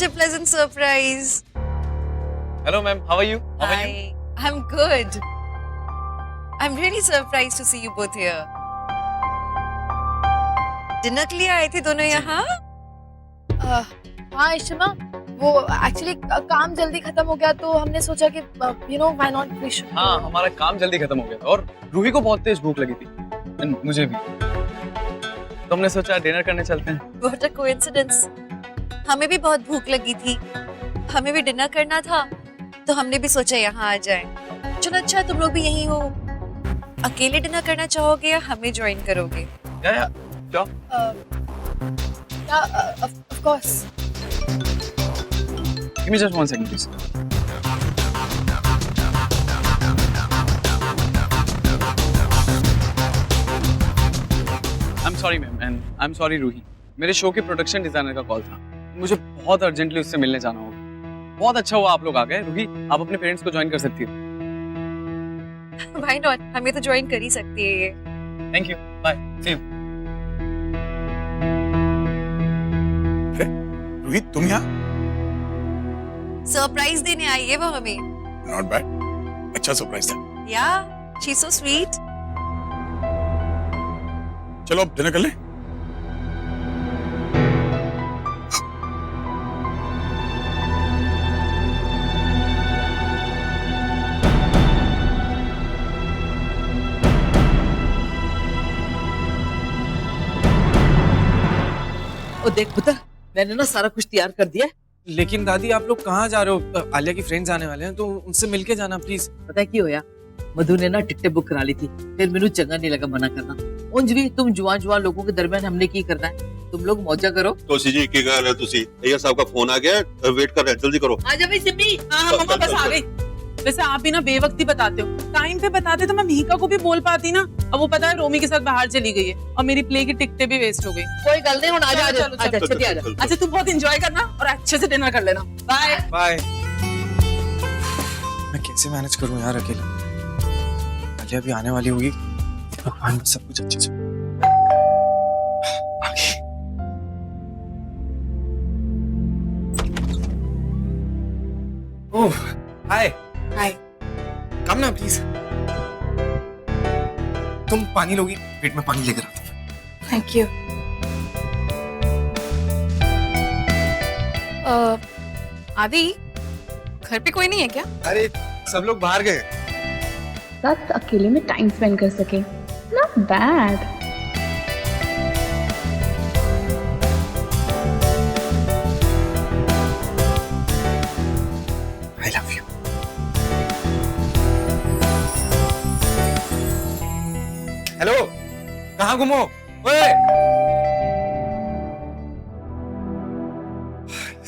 a pleasant surprise. Hello, ma'am. How are you? How are you? Hi. I'm good. I'm really surprised to see you both here. Dinner के लिए आए थे दोनों यहाँ? हाँ इशिमा, वो एक्चुअली काम जल्दी खत्म हो गया तो हमने सोचा कि व्हाई नॉट वी शुड। हाँ, हमारा काम जल्दी खत्म हो गया था और रूही को बहुत तेज भूख लगी थी and मुझे भी, तो हमने सोचा डिनर करने चलते हैं। What a coincidence. हमें भी बहुत भूख लगी थी, हमें भी डिनर करना था, तो हमने भी सोचा यहाँ आ जाएं। चलो अच्छा, तुम लोग भी यहीं हो, अकेले डिनर करना चाहोगे या हमें ज्वाइन करोगे? या क्या? Of course. Give me just 1 second, please. I'm sorry, ma'am, and I'm sorry, Ruhi. मेरे शो के प्रोडक्शन डिजाइनर का कॉल था, मुझे बहुत अर्जेंटली उससे मिलने जाना होगा। बहुत अच्छा हुआ आप लोग आ गए। रूही, आप अपने पेरेंट्स को ज्वाइन कर सकती हो। Why not? हमें तो ज्वाइन कर ही सकती है ये। Thank you. Bye. See you. Ruhi, तुम यहाँ? सरप्राइज देने आई है वो हमें। नॉट बैड, अच्छा सरप्राइज था। या, she's so sweet. चलो अब डिनर कर लें। ओ देख पुत्र, मैंने ना सारा कुछ तैयार कर दिया है। लेकिन दादी आप लोग कहाँ जा रहे हो? आलिया की फ्रेंड्स आने वाले हैं तो उनसे मिलके जाना प्लीज। पता है की होया, मधु ने ना टिकटें बुक करा ली थी, फिर मैंने चंगा नहीं लगा मना करना। उंज भी तुम जुआन जुआन लोगों के दरमियान हमने की करना है, तुम लोग मौजा करो। तोसी जी की कह रहे तुसी अय्यर साहब का फोन आ गया है, वेट कर रहे हैं, जल्दी करो। आजा भाई सिम्मी। हाँ मम्मा बस आ गई। वैसे आप भी ना बेवक्ती बताते हो, टाइम पे बताते तो मैं मिहिका को भी बोल पाती ना। अब वो पता है रोमी के साथ बाहर चली गई है और मेरी प्ले की टिकटें भी वेस्ट हो गई। कोई गल नहीं, आजा आजा चलो, आजा, चलो, छेती आजा। अच्छा तुम बहुत एंजॉय करना और अच्छे से डिनर कर लेना। Bye bye. मैं कैसे मैनेज करूं यार अकेला? आलिया भी आने वाली होगी, भगवान सब कुछ अच्छे से। ओह हाय। हाय। कम ना प्लीज। तुम पानी लोगी? पेट में पानी लेकर आता हूं। Thank you. आदि, घर पे कोई नहीं है क्या? अरे सब लोग बाहर गए। साथ अकेले में टाइम स्पेंड कर सके, not bad. I love you. Hello, कहाँ गुमो? ओए!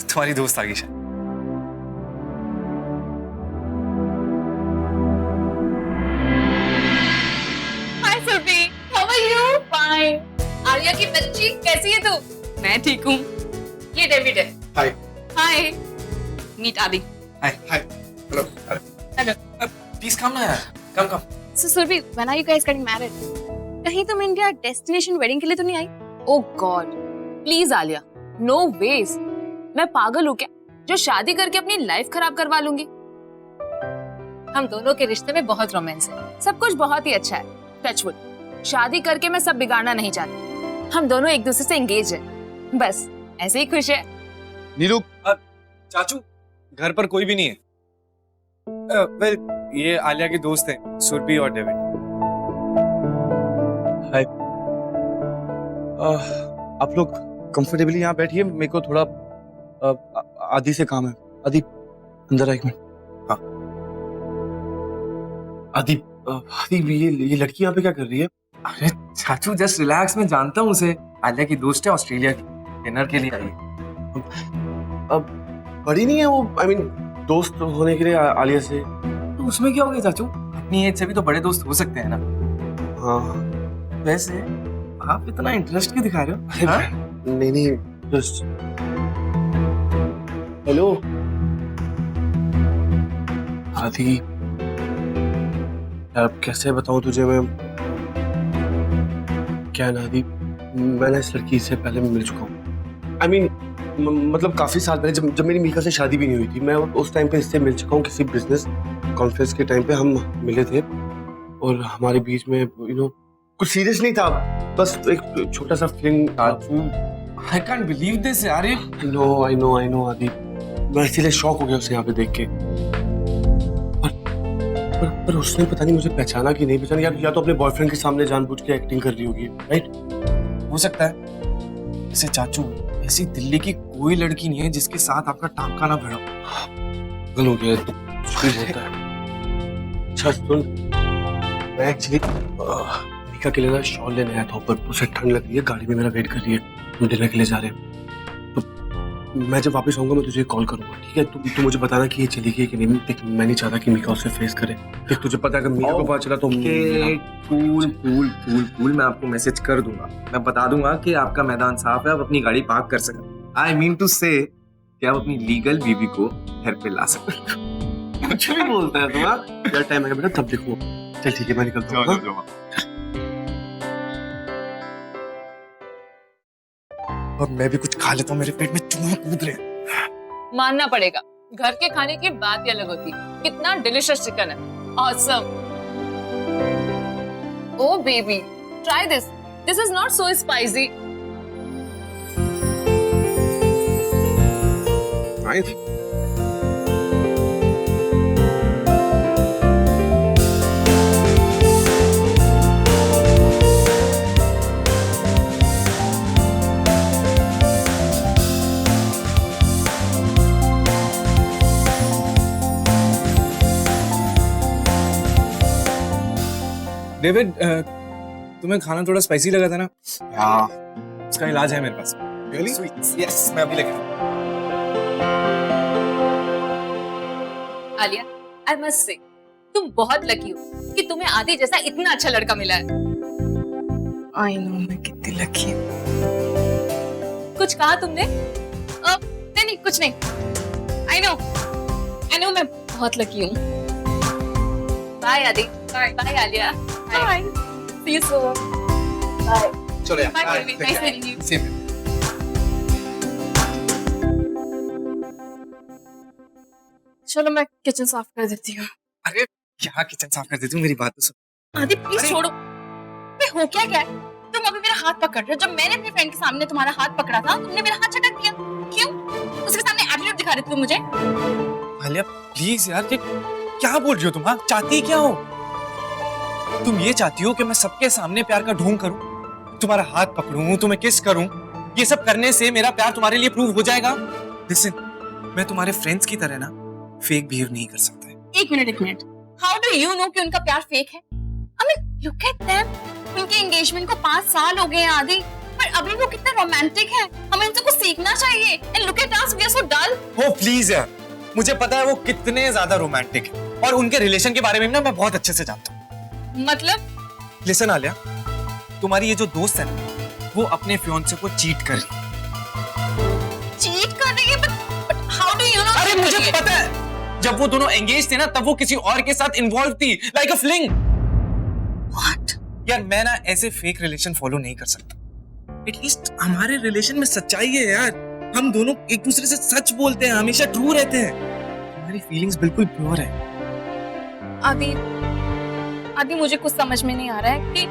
तुम्हारी दोस्त आ गई शायद। Hi Surabhi, how are you? Fine. Alia की बच्ची, कैसी है तू? मैं ठीक हूँ। ये डेविड है। हाय। Hi Meet Aadi. Hi hi. Hello hello. Please come ना यार, कम। So Surabhi, when are you guys getting married? कहीं तुम इंडिया डेस्टिनेशन वेडिंग के लिए तो नहीं आई? Oh god, please Alia, no ways. मैं पागल हूँ क्या जो शादी करके अपनी लाइफ खराब करवा लूंगी? हम दोनों के रिश्ते में बहुत रोमांस है, सब कुछ बहुत ही अच्छा है। टचवुड, शादी करके मैं सब बिगाड़ना नहीं चाहती। हम दोनों एक दूसरे से एंगेज है, बस ऐसे ही खुश है। नीलू, चाचू घर पर कोई भी नहीं है। वेल ये आलिया के दोस्त हैं, सुरभि और डेविड। हाय। आप लोग कंफर्टेबली यहाँ बैठिए, मेरे को थोड़ा आदि से काम है। आदि अंदर आ एक मिनट। हाँ आदि, ये लड़की यहाँ पे क्या कर रही है? अरे चाचू जस्ट रिलैक्स, मैं जानता हूँ उसे। आलिया की दोस्त है, ऑस्ट्रेलिया की, डिनर के लिए आई है। अब बड़ी नहीं है वो, आई मीन दोस्त होने के लिए आलिया से। तो उसमें क्या हो गया चाचू? अपनी एज से भी तो बड़े दोस्त हो सकते हैं ना। हाँ वैसे आप इतना इंटरेस्ट क्यों दिखा रहे हो? हाँ? नहीं जस्ट हेलो आदि, अब कैसे बताऊं तुझे मैं, क्या ना आदि, मैंने इस लड़की से पहले भी मिल चुका हूँ। आई मीन मतलब काफी साल पहले जब मेरी मीका से शादी भी नहीं हुई थी, मैं उस टाइम पे इससे मिल चुका हूँ किसी बिजनेस कॉन्फ्रेंस के टाइम पे हम मिले थे और हमारे बीच में कुछ सीरियस नहीं था, बस एक छोटा सा फीलिंग था। I can't believe this यार। ये I know आदि, मैं इसीलिए शॉक हो गया उसे यहाँ पे देख के। पर उसने पता नहीं मुझे पहचाना कि नहीं पहचाना, या तो अपने बॉयफ्रेंड के सामने जानबूझ के एक्टिंग कर रही होगी, राइट? हो सकता है। ऐसे चाचू, ऐसी दिल्ली की कोई लड़की नहीं है जिसके साथ आपका टांका ना भिड़ा। गल हो गया तो कुछ भी होता है। अच्छा सुन, मैं एक्चुअली मीका के लिए ना शॉल लेने आया था ऊपर, उसे ठंड लग रही है, गाड़ी में मेरा वेट कर रही है, हम डिनर के लिए जा रहे हैं। तो मैं जब वापस आऊंगा मैं तुझे कॉल करूंगा, ठीक है? तू मुझे बताना कि ये चली गई कि नहीं। देख मैं नहीं चाहता कि मीका उससे फेस करे। देख तुझे पता है अगर मीका को पता चला तो कूल मैं आपको मैसेज कर दूंगा। मैं बता दूंगा कि आपका मैदान साफ है, आप अपनी गाड़ी पार्क कर सकते। आई मीन टू से कि आप अपनी लीगल बीवी को घर पे ला सकते। कुछ भी बोलता है तुम्हारा यार, टाइम है बेटा, तब देखो। चल ठीक है, मैं निकलता हूँ। और मैं भी कुछ खा लेता हूँ, मेरे पेट में चूहे कूद रहे हैं। मानना पड़ेगा, घर के खाने की बात ही अलग होती है। कितना डिलिशियस चिकन है, awesome. Oh baby, try this, this is not so spicy. Nice. David, तुम्हें खाना थोड़ा स्पाइसी लगा था ना? इसका इलाज है मेरे पास। Really? यस, मैं अभी लेके आलिया, आई मस्ट से तुम बहुत लकी हो कि तुम्हें आदि जैसा इतना अच्छा लड़का मिला है। आई नो मैं कितनी लकी हूँ। कुछ कहा तुमने? नहीं कुछ नहीं। आई नो मैं बहुत लकी हूँ। Bye Adi, bye Alia, bye, see you soon, bye. चलो यार, bye baby, nice meeting you. Same. चलो मैं किचन साफ कर देती हूँ। अरे क्या किचन साफ कर देती हूँ, मेरी बात तो सुन। आदि प्लीज छोड़ो। मैं हो क्या है? तुम अभी मेरा हाथ पकड़ रहे हो। जब मैंने अपने फ्रेंड के सामने तुम्हारा हाथ पकड़ा था, तुमने मेरा हाथ झटक दिया। क्यों? उसके सामने एटीट्यूड दिखा रहे थे तुम मुझे। आलिया प्लीज यार, ये क्या बोल रही हो तुम? हाँ, चाहती क्या हो तुम? ये चाहती हो कि मैं सबके सामने प्यार का ढोंग करूं, तुम्हारा हाथ पकड़ूं, तुम्हें किस करूं? ये सब करने से मेरा प्यार तुम्हारे लिए प्रूव हो जाएगा? लिसन, मैं तुम्हारे फ्रेंड्स की तरह ना फेक बिहेव नहीं कर सकता। एक minute. How do you know कि उनका प्यार फेक है? I mean, look at them. उनके एंगेजमेंट को 5 साल हो गए आदि, पर अभी वो कितने रोमांटिक हैं। हमें उनसे कुछ सीखना चाहिए। And look at us, we are so dull. हो प्लीज यार, मुझे पता है वो कितने ज्यादा रोमांटिक है और उनके रिलेशन के बारे में ना मैं बहुत अच्छे से जानता हूँ। मतलब? लिसन आलिया, तुम्हारी ये जो दोस्त है ना, वो अपने फियांसे को चीट कर रही है। चीट कर रही है? but how do you know? अरे मुझे पता है, जब वो दोनों एंगेज थे ना, तब वो किसी और के साथ इन्वॉल्व थी, लाइक अ फ्लिंग। What? यार मैं ना ऐसे फेक रिलेशन फॉलो नहीं कर सकता। एटलीस्ट हमारे रिलेशन में सच्चाई है यार, हम दोनों एक दूसरे से सच बोलते हैं, हमेशा ट्रू रहते हैं, हमारी फीलिंग्स बिल्कुल प्योर है। आदि मुझे कुछ समझ में नहीं आ रहा है कि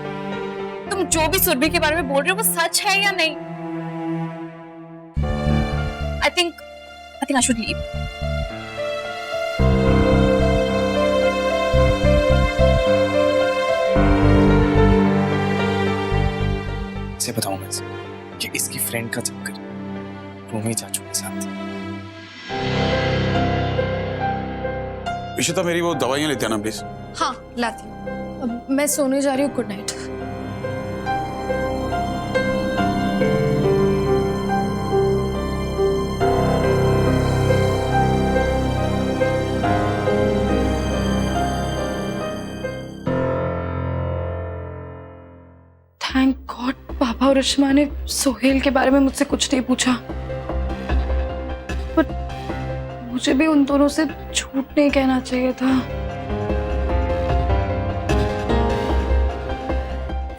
तुम जो भी सुरभि के बारे में बोल रहे हो वो सच है या नहीं। I think I should leave. इसे बताऊं मैं कि इसकी फ्रेंड का चक्कर रोमी चाचू के साथ। इशिता मेरी वो दवाइयाँ लेते आना प्लीज। हाँ लाती हूँ। अब मैं सोने जा रही हूँ। Good night. थैंक गॉड पापा और रश्मा ने सोहेल के बारे में मुझसे कुछ नहीं पूछा, बट मुझे भी उन दोनों से झूठ नहीं कहना चाहिए था।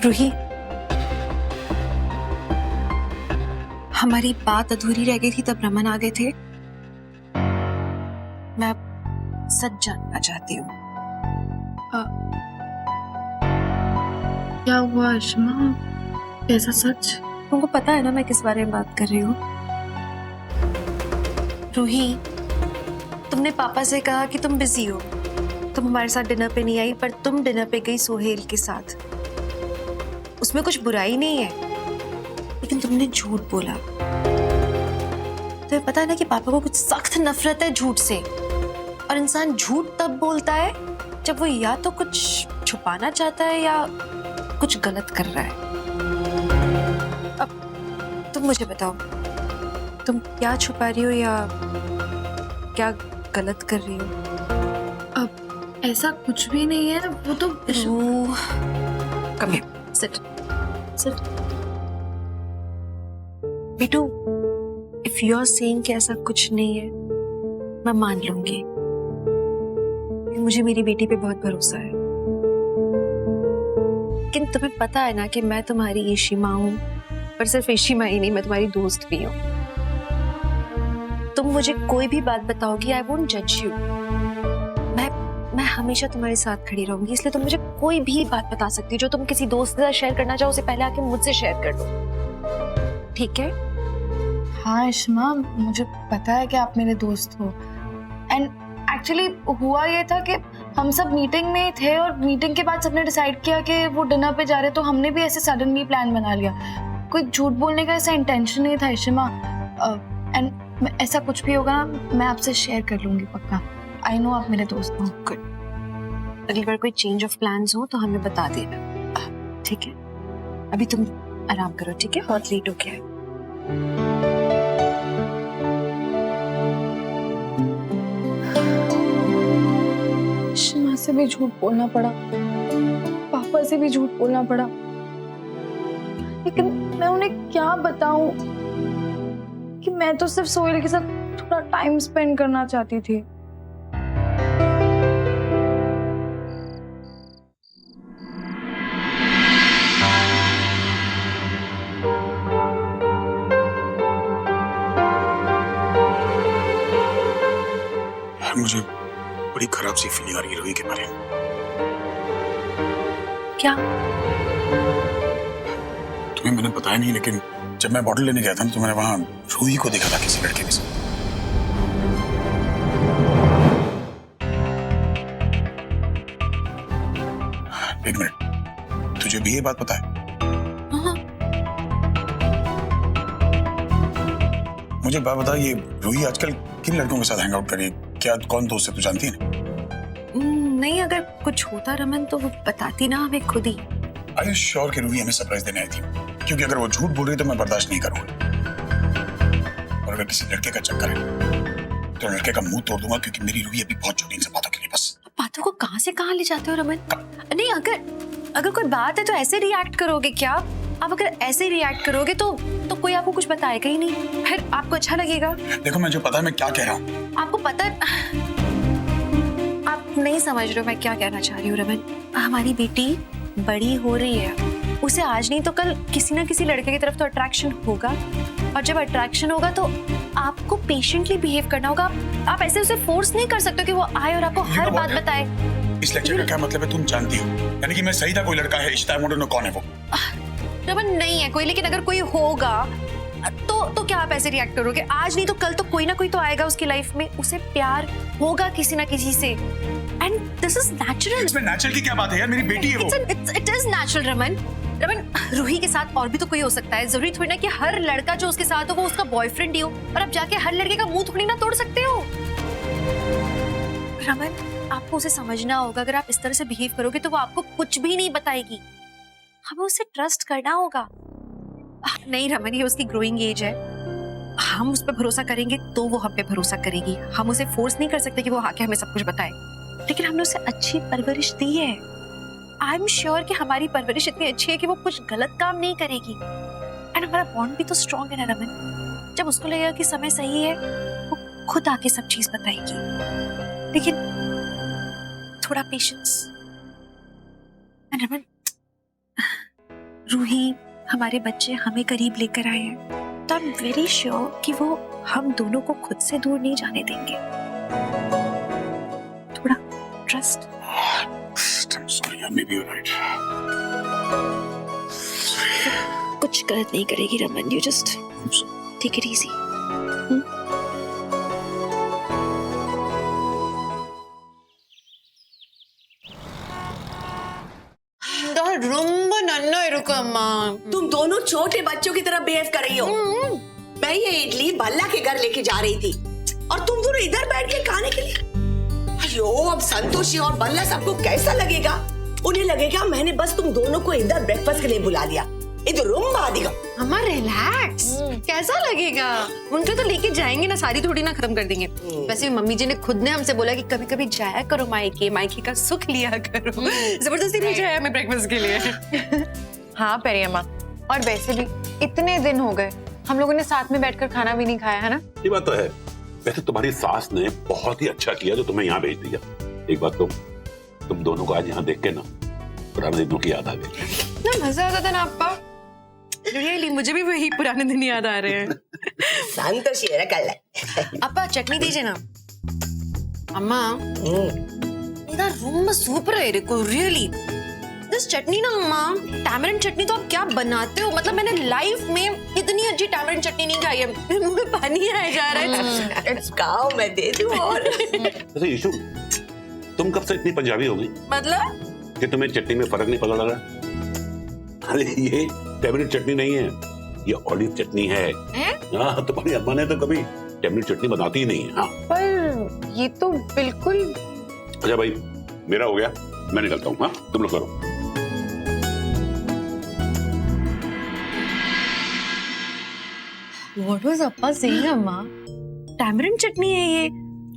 रूही, हमारी बात अधूरी रह गई थी तब रमन आ गए थे। मैं सच जानना चाहती हूँ। क्या हुआ आयुष्मा? कैसा सच? तुमको पता है ना मैं किस बारे में बात कर रही हूँ? रूही, तुमने पापा से कहा कि तुम बिजी हो, तुम हमारे साथ डिनर पे नहीं आई, पर तुम डिनर पे गई सोहेल के साथ। उसमें कुछ बुराई नहीं है, लेकिन तुमने झूठ बोला। तुम्हें पता है ना कि पापा को कुछ सख्त नफरत है झूठ से, और इंसान झूठ तब बोलता है जब वो या तो कुछ छुपाना चाहता है या कुछ गलत कर रहा है। अब तुम मुझे बताओ, तुम क्या छुपा रही हो या क्या गलत कर रही हो? ऐसा कुछ भी नहीं है, वो तो कम हियर, सिट सिट। बेटू, इफ यू आर सेइंग कि ऐसा कुछ नहीं है, मैं मान लूंगी, क्योंकि मुझे मेरी बेटी पे बहुत भरोसा है। लेकिन तुम्हें पता है ना कि मैं तुम्हारी ईशिमा हूं, पर सिर्फ ईशिमा ही नहीं, मैं तुम्हारी दोस्त भी हूं। तुम मुझे कोई भी बात बताओगी, आई वोंट जज यू। मैं हमेशा तुम्हारे साथ खड़ी रहूंगी, इसलिए तुम मुझे कोई भी बात बता सकती हो जो तुम किसी दोस्त के साथ शेयर करना चाहो, उसे पहले आके मुझसे शेयर कर दो, ठीक है? हाँ आयुष्मा, मुझे पता है कि आप मेरे दोस्त हो। एंड एक्चुअली हुआ ये था कि हम सब मीटिंग में थे और मीटिंग के बाद सबने डिसाइड किया कि वो डिनर पे जा रहे, तो हमने भी ऐसे सडनली प्लान बना लिया। कोई झूठ बोलने का ऐसा इंटेंशन नहीं था आयुष्मा। एंड ऐसा कुछ भी होगा ना, मैं आपसे शेयर कर लूंगी पक्का। आई नो आप मेरे दोस्त हो। गुड। अगली बार कोई चेंज ऑफ प्लान्स हो तो हमें बता देना, ठीक है? अभी तुम आराम करो, ठीक है? बहुत लेट हो गया है। शिमा से भी झूठ बोलना पड़ा, पापा से भी झूठ बोलना पड़ा, लेकिन मैं उन्हें क्या बताऊं कि मैं तो सिर्फ सोहेल के साथ थोड़ा टाइम स्पेंड करना चाहती थी। मुझे बड़ी खराब सी फीलिंग आ रही है रूही के बारे में। क्या? तुम्हें मैंने बताया नहीं, लेकिन जब मैं बॉटल लेने गया था तो मैंने वहां रूही को देखा था किसी लड़के के साथ। एक मिनट, तुझे भी ये बात पता है? हाँ। मुझे बात बता, ये रूही आजकल किन लड़कों के साथ हैंग आउट कर रही है? क्या कौन दोस्त है, तू जानती है ना? नहीं, अगर कुछ होता रमन तो वो बताती ना हमें खुद ही। आई एम श्योर कि रूही हमें सरप्राइज देने आई थी, क्योंकि अगर वो झूठ बोल रही तो मैं बर्दाश्त नहीं करूंगा। और अगर किसी लड़के का चक्कर है तो लड़के का मुंह तोड़ दूंगा, क्योंकि मेरी रूही अभी बहुत छोटी, इनसे बातों के लिए बस। बातों को कहां से कहां ले जाते हो रमन? नहीं, अगर कोई बात है तो ऐसे रिएक्ट करोगे क्या? आप अगर ऐसे रिएक्ट करोगे तो कोई आपको कुछ बताएगा ही नहीं, फिर आपको अच्छा लगेगा। देखो, मैं जो पता है मैं क्या कह रहा हूँ। आपको पता है, आप नहीं समझ रहे हो मैं क्या कहना चाह रही हूँ रमन। हमारी बेटी बड़ी हो रही है, उसे आज नहीं तो कल किसी ना किसी लड़के की तरफ तो अट्रैक्शन होगा, और जब अट्रैक्शन होगा तो आपको पेशेंटली बिहेव करना होगा। आप ऐसे उसे फोर्स नहीं कर सकते कि वो आए और आपको हर बात बताए। इस लेक्चर का क्या मतलब है, तुम जानती हो? यानी कि मैं सही था, कोई लड़का है, इश्ता है, मुझे कौन है वो? रमन, नहीं है कोई, लेकिन अगर कोई होगा तो क्या आप ऐसे रिएक्ट करोगे? आज नहीं तो कल तो कोई ना कोई तो आएगा उसकी लाइफ में, उसे प्यार होगा किसी ना किसी से, एंड दिस इज नेचुरल। इसमें नेचुरल की क्या बात है यार? मेरी बेटी है वो। It is natural Raman. Ruhi के साथ और भी तो कोई हो सकता है, जरूरी थोड़ी ना कि हर लड़का जो उसके साथ हो वो उसका बॉयफ्रेंड ही हो, और आप जाके हर लड़के का मुंह थोड़ी ना तोड़ सकते हो। रमन, आपको उसे समझना होगा, अगर आप इस तरह से बिहेव करोगे तो वो आपको कुछ भी नहीं बताएगी, हमें उसे ट्रस्ट करना होगा। नहीं रमन, ये उसकी ग्रोइंग एज है, हम उस पर भरोसा करेंगे तो वो हम पे भरोसा करेगी। हम उसे फोर्स नहीं कर सकते कि वो आके हमें सब कुछ बताए, लेकिन हमने उसे अच्छी परवरिश दी है। आई एम श्योर कि हमारी परवरिश इतनी अच्छी है कि वो कुछ गलत काम नहीं करेगी, एंड हमारा बॉन्ड भी तो स्ट्रॉन्ग है ना रमन। जब उसको लगेगा कि समय सही है, वो खुद आके सब चीज बताएगी, लेकिन थोड़ा पेशेंस। एंड रमन, रूही, हमारे बच्चे हमें करीब लेकर आए हैं, but I am very sure कि वो हम दोनों को खुद से दूर नहीं जाने देंगे। थोड़ा trust. I'm sorry, maybe you're right. कुछ गलत नहीं करेगी Raman, you just take it easy. तुम दोनों छोटे बच्चों की तरह बिहेव कर रही हो। मैं ये इडली बल्ला के घर लेके जा रही थी और तुम दोनों इधर बैठ के खाने के लिए। अयो, अब संतोषी और बल्ला सबको कैसा लगेगा? उन्हें लगेगा मैंने बस तुम दोनों को इधर ब्रेकफास्ट के लिए बुला लिया। इधर रूम बहा देगा। अम्मा रिलैक्स, कैसा लगेगा? उनको तो लेके जाएंगे ना, सारी थोड़ी ना खत्म कर देंगे। वैसे मम्मी जी ने खुद ने हमसे बोला कि कभी कभी जाया करो मायके, मायके का सुख लिया करो। जबरदस्ती नहीं जाया हमें ब्रेकफास्ट के लिए। हाँ पेरी अम्मा, और वैसे भी इतने दिन हो गए हम लोगों ने साथ में बैठकर खाना भी नहीं खाया है ना। ये बात तो है। वैसे तुम्हारी सास ने बहुत ही अच्छा किया जो तुम्हें यहाँ भेज दिया। एक बात तो तुम दोनों को आज यहाँ देख के ना पुराने दिनों की याद आ गई। ना मजा आता था ना अप्पा, रियली मुझे भी वही पुराने दिन याद आ रहे हैं। संतोषी है कल। अप्पा चटनी दीजिए ना। अम्मा मेरा रूम सूपर है रिको, रियली दिस चटनी ना अम्मा, टैमरिंड चटनी तो आप क्या बनाते हो? मतलब मैंने लाइफ में इतनी अच्छी टैमरिंड चटनी नहीं खाई है। मेरे मुंह में पानी आया जा रहा है। खाओ, मैं दे दूं। और वैसे यीशु, तुम कब से इतनी पंजाबी हो गई मतलब कि तुम्हें चटनी में फर्क नहीं पता लगा? अरे ये टैमरिंड चटनी नहीं है, ये ऑलिव चटनी है। हाँ, तुम्हारी अम्मा ने तो कभी टैमरिंड चटनी बनाती ही नहीं है। हाँ। पर ये तो बिल्कुल। अच्छा भाई, मेरा हो गया, मैं निकलता हूँ। हाँ, तुम लोग करो। What was अप्पा saying अम्मा? टैमरिंड चटनी है ये,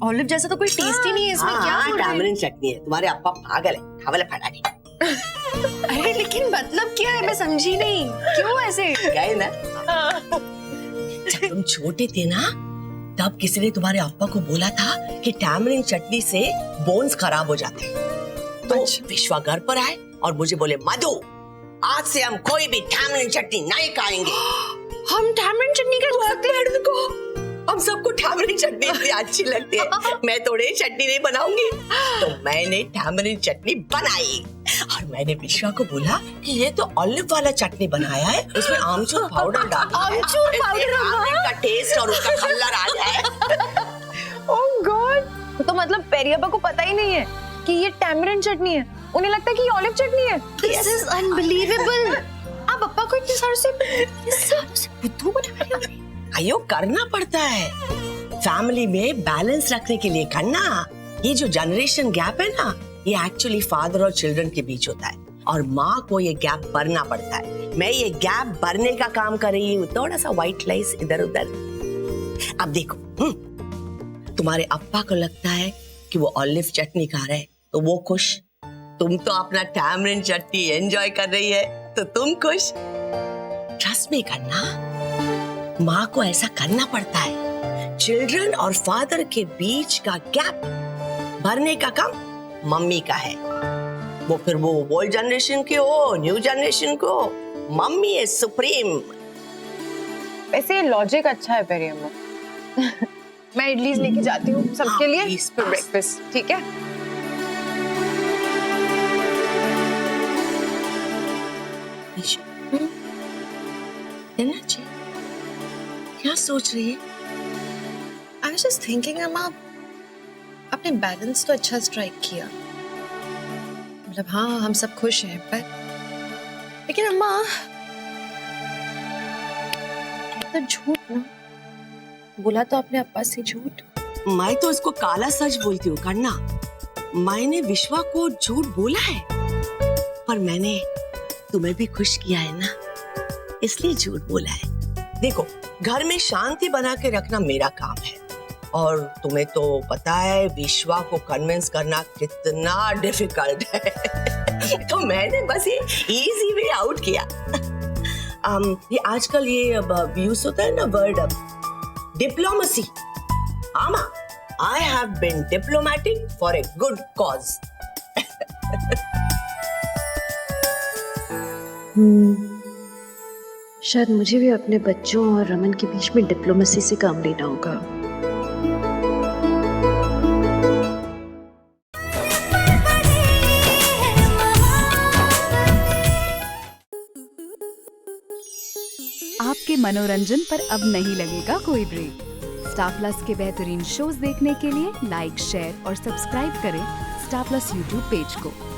ऑलिव जैसा तो कोई टेस्ट ही नहीं है इसमें। क्या बोल रहे हैं? टैमरिंड चटनी है। तुम्हारे अप्पा पागल है, खावले फटा के। अरे लेकिन मतलब क्या है, मैं समझी नहीं। क्यों ऐसे गए ना? जब तुम छोटे थे ना, तब किसी ने तुम्हारे अप्पा को बोला था कि टैमरिंड चटनी से बोन्स खराब हो जाते हैं। तो विश्वा घर पर आए और मुझे बोले, मधु आज से हम कोई भी टैमरिंड चटनी नहीं खाएंगे। हम टैमरिंड चटनी हम सबको टैमरिंड चटनी इतनी अच्छी लगती है, मैं थोड़े चटनी नहीं बनाऊंगी। तो मैंने टैमरिंड चटनी बनाई और मैंने विश्वा को बोला कि ये तो ऑलिव वाला चटनी बनाया है, उसमें आमचूर पाउडर डाला है। आमचूर पाउडर का टेस्ट और उसका कलर आ जाए। ओह गॉड, तो मतलब पेरियाबा को पता ही नहीं है कि ये टैमरिंड चटनी है। उन्हें लगता है कि ये ऑलिव चटनी है। This is unbelievable. आप अप्पा को इतने सालों से बुद्धू बना रहे हो। आयो, करना पड़ता है फैमिली में बैलेंस रखने के लिए। करना, ये जो जनरेशन गैप है ना, ये एक्चुअली फादर और चिल्ड्रन के बीच होता है और माँ को ये गैप भरना पड़ता है। मैं ये गैप भरने का काम कर रही हूँ, थोड़ा सा व्हाइट लाइस इधर उधर। अब देखो, तुम्हारे अप्पा को लगता है कि वो ऑलिव चटनी खा रहे हैं तो वो खुश, तुम तो अपना टैमरिंड चटनी एंजॉय कर रही है तो तुम खुश। ट्रस्ट मी करना, माँ को ऐसा करना पड़ता है। चिल्ड्रन और फादर के बीच का गैप भरने का काम मम्मी का है। वो फिर वो ओल्ड जनरेशन के हो, न्यू जनरेशन को, मम्मी इज सुप्रीम। वैसे ये लॉजिक अच्छा है पेरियाबा। मैं इडलीज लेके जाती हूँ सबके लिए ब्रेकफास्ट, ठीक है? क्या सोच रही है? I was just thinking अम्मा, आपने बैलेंस तो अच्छा स्ट्राइक किया। मतलब हाँ, हम सब खुश हैं, पर लेकिन अम्मा तो झूठ ना बोला, तो आपने अप्पा से झूठ। मैं तो इसको काला सच बोलती हूँ करना। मैंने विश्वा को झूठ बोला है, पर मैंने तुम्हें भी खुश किया है ना, इसलिए झूठ बोला है। देखो, घर में शांति बना के रखना मेरा काम है और तुम्हें तो पता है विश्वा को कन्विंस करना कितना डिफिकल्ट है। तो मैंने बस ये इजी वे आउट किया। ये आजकल ये यूज होता है ना वर्ड डिप्लोमेसी। आमा, I have been diplomatic for a good cause. शायद मुझे भी अपने बच्चों और रमन के बीच में डिप्लोमेसी से काम लेना होगा। आपके मनोरंजन पर अब नहीं लगेगा कोई ब्रेक। स्टार प्लस के बेहतरीन शोज देखने के लिए लाइक, शेयर और सब्सक्राइब करें स्टार प्लस यूट्यूब पेज को।